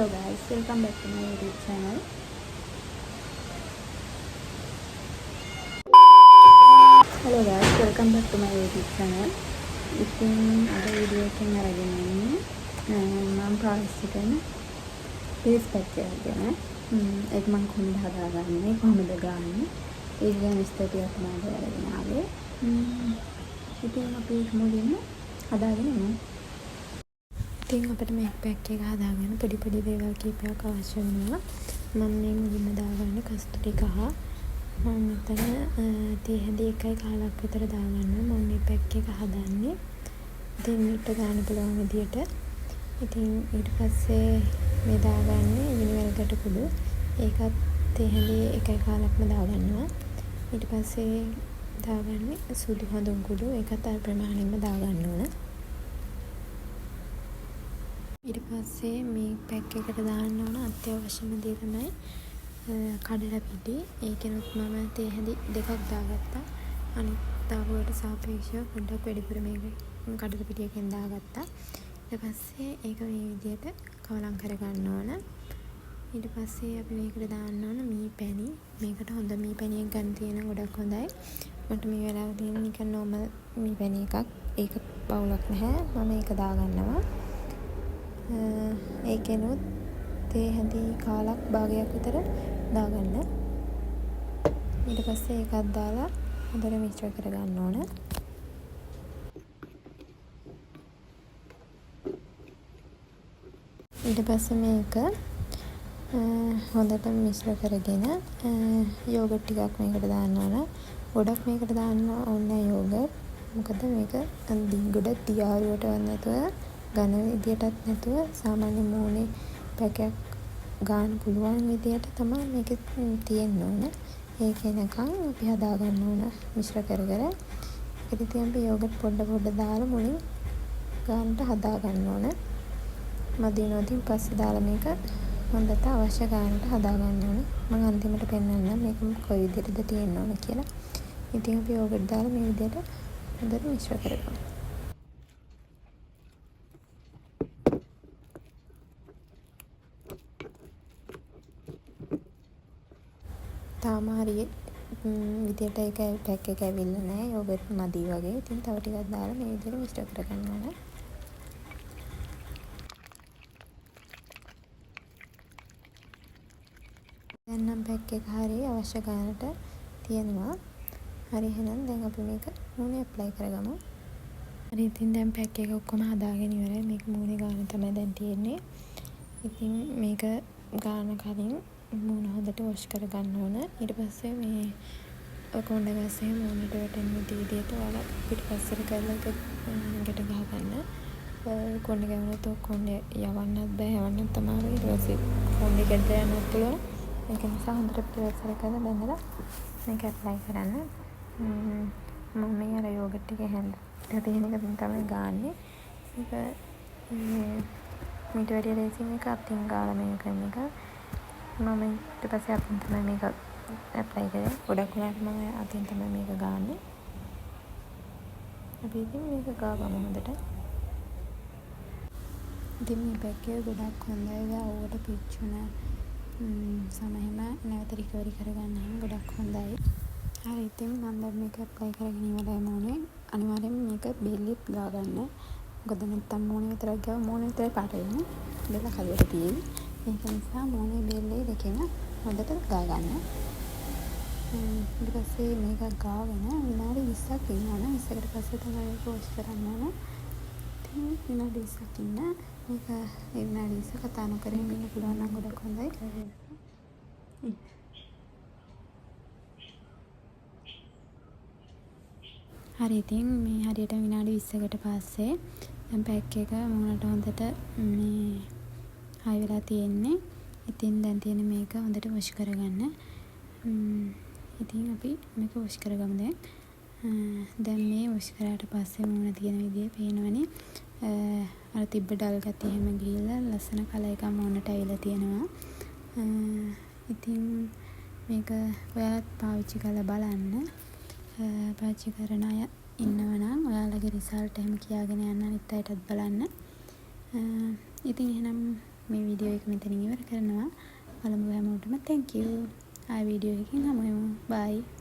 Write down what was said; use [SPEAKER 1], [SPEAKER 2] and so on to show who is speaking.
[SPEAKER 1] Hello guys, welcome back to my YouTube channel. Hello guys, welcome back to my YouTube channel. ඉතින් අද video එකෙන් අරගෙන ඉන්නේ මම පාවිච්චි කරන ෆේස් පැක් එකක් ගැන. ඒක මම කොහොමද හදාගන්නේ, කොහොමද ගන්නේ, ඒ ගැන විස්තර ටිකක් තමයි අරගෙන ආවේ. ඉතින් අපි මුලින්ම හදාගෙන යමු. ඉතින් අපිට මේ පැක් එක හදාගන්න පොඩි දේවල් කීපයක් අවශ්‍ය වෙනවා. මම මේ මුලින්ම දාගන්න කස්තුරි කහ. මම මෙතන තේ හැඳි 1.5ක් විතර දාගන්නවා. මම මේ පැක් එක හදන්නේ. ඉතින් මේක ගන්න පුළුවන් විදියට. ඉතින් ඊට පස්සේ මේ දාගන්නේ විනිගරකට කුඩු. ඒකත් තේ හැඳි 1.5ක්ම දාගන්නවා. ඊට පස්සේ දාගන්නේ සුදු හඳුන් කුඩු. ඒකත් අර ප්‍රමාණයෙන්ම දාගන්න ඕන. ඊට පස්සේ මේ පැක් එකට දාන්න ඕන අත්‍යවශ්‍යම දේ තමයි කඩල පිටි. ඒකෙනුත් මම තේ හැඳි 2ක් දාගත්තා. අනිත් දාපුවට සාපේක්ෂව පොඩ්ඩක් වැඩිපුර මේක කඩල පිටියකින් දාගත්තා. ඊට පස්සේ ඒක මේ විදිහට කවලම් කරගන්න ඕන. ඊට පස්සේ අපි මේකට දාන්න ඕන මී පැණි. මේකට හොඳ මී පැණියක් ගන්න තියෙන ගොඩක් හොඳයි. මට මේ වෙලාවේ තියෙන නිකන් normal මී පැණි එකක්. ඒක බවුලක් නැහැ. මම ඒක දාගන්නවා. ඒකෙනුත් තේ හැඳි කාලක් භාගයක් විතර දාගන්න. ඊට පස්සේ ඒකත් දාලා හොඳට මිශ්‍ර කරගන්න ඕන. ඊට පස්සේ මේක හොඳට මිශ්‍ර කරගෙන යෝගට් ටිකක් මේකට දාන්න ඕන. ගොඩක් මේකට දාන්න ඕනේ යෝගට්. මොකද මේක ගොඩක් දියාරුවට නැතුව ඝන විදියටත් නැතුව සාමාන්‍ය මූණේ පැකයක් ගන්න පුළුවන් විදියට තමයි මේක තියෙන්න ඕන. ඒක එනකන් අපි හදා ගන්න ඕන මිශ්‍ර කර. ඒකෙදි ඉතින් අපි යෝගට් පොඩ දාලා මුලින් ගන්නට හදා ගන්න ඕන. මදිනෝදින් පස්සේ දාලා මේක හොඳට අවශ්‍ය ගන්නට හදා ගන්න ඕන. මම අන්තිමට පෙන්නන්නම් මේක කොයි විදියටද තියෙන්න ඕන කියලා. ඉතින් අපි යෝගට් දාලා මේ විදියට හොඳට මිශ්‍ර කරගමු. තාම හරිය විදියට ඒක පැක් එක ඇවිල්ලා නැහැ. යෝගට් මදි වගේ. ඉතින් තව ටිකක් දාලා මේ විදියට මිශ්‍ර කරගන්න ඕන. දැන් නම් පැක් එක හරිය අවශ්‍ය ගානට තියෙනවා. හරි එහෙනම් දැන් අපි මේක මූණේ ඇප්ලයි කරගමු. හරි ඉතින් දැන් පැක් එක ඔක්කොම හදාගෙන ඉවරයි. මේක මූණේ ගාන තමයි දැන් තියෙන්නේ. ඉතින් මේක ගාන කලින් මූණ හොඳට වොෂ් කරගන්න ඕන. ඊට පස්සේ මේ කොණ්ඩ ගස්සේ මූණට වැටෙන විදිහට ඔයාලා පිටිපස්සට කරලා එකට ගහගන්න. කොණ්ඩ ගැවුනොත් කොණ්ඩේ යවන්නත් බෑ, යවන්නත් තමයි. ඊට පස්සේ කොණ්ඩේ ගැට යන්නත් පුළුවන්. ඒක නිසා හොඳට පිටිපස්සට කරලා බැඳලා මේක ඇප්ලයි කරන්න. මම මේ අර යෝගට් එකේ හැන්ද තියෙන එක තමයි ගාන්නේ. ඒක මීට වැඩිය ලේසි මේක අතින් ගාලා මේක කරන එක. මම ඊට පස්සේ අතින් තමයි මේක ඇප්ලයි කරේ. ගොඩක් වෙලාවට මම අතින් තමයි මේක ගාන්නේ. අපි ඉතින් මේක ගාගමු හොඳට. ඉතින් මේ පැක් එක ගොඩක් හොඳයි. ගාවට පිච්චුන සමහෙම නැවත රිකවරි කරගන්න හැම ගොඩක් හොඳයි. හරි ඉතින් මම දැන් මේක ඇප්ලයි කරගෙන ඉවරයි මූණේ. අනිවාර්යෙන් මේක බෙල්ලෙත් ගාගන්න. මොකද නැත්තම් මූණේ විතරක් ගාව මූණේ විතරයි පාට වෙන්නේ. බෙල්ල කලියට තියෙන්නේ. ඒක නිසා මූණේ බෙල්ලේ දෙකෙම හොඳට ගාගන්න. ඊට පස්සේ මේක ගාගෙන විනාඩි 20ක් ඉන්න ඕන. 20කට පස්සේ තමයි ඒක වොෂ් කරන්න ඕන. ඉතින් විනාඩි 20ක් ඉන්න. මේක ඒ විනාඩි 20 කතා නොකර ඉන්න පුළුවන් නම් ගොඩක් හොඳයි. හරි ඉතින් මේ හරියට විනාඩි 20කට පස්සේ දැන් පැක් එක මූණට හොඳට මේ හයි වෙලා තියෙන්නේ. ඉතින් දැන් තියෙන්නේ මේක හොඳට වොෂ් කරගන්න. ඉතින් අපි මේක වොෂ් කරගමු දැන්. දැන් මේ වොෂ් කරාට පස්සේ මූණ තියෙන විදිය පේනවනේ. අර තිබ්බ ඩල් ගතිය හැම ගිහිල්ලා ලස්සන කලර් එකක් මූණට ඇවිල්ලා තියෙනවා. ඉතින් මේක ඔයාලත් පාවිච්චි කරලා බලන්න. පාවිච්චි කරන අය ඉන්නවනම් ඔයාලගේ රිසල්ට් එහෙම කියාගෙන යන්න අනිත් අයටත් බලන්න. ඉතින් එහෙනම් මේ වීඩියෝ එක මෙතනින් ඉවර කරනවා. බලමු හැමෝටම thank you. ආයි වීඩියෝ එකකින් හමු වෙමු. bye.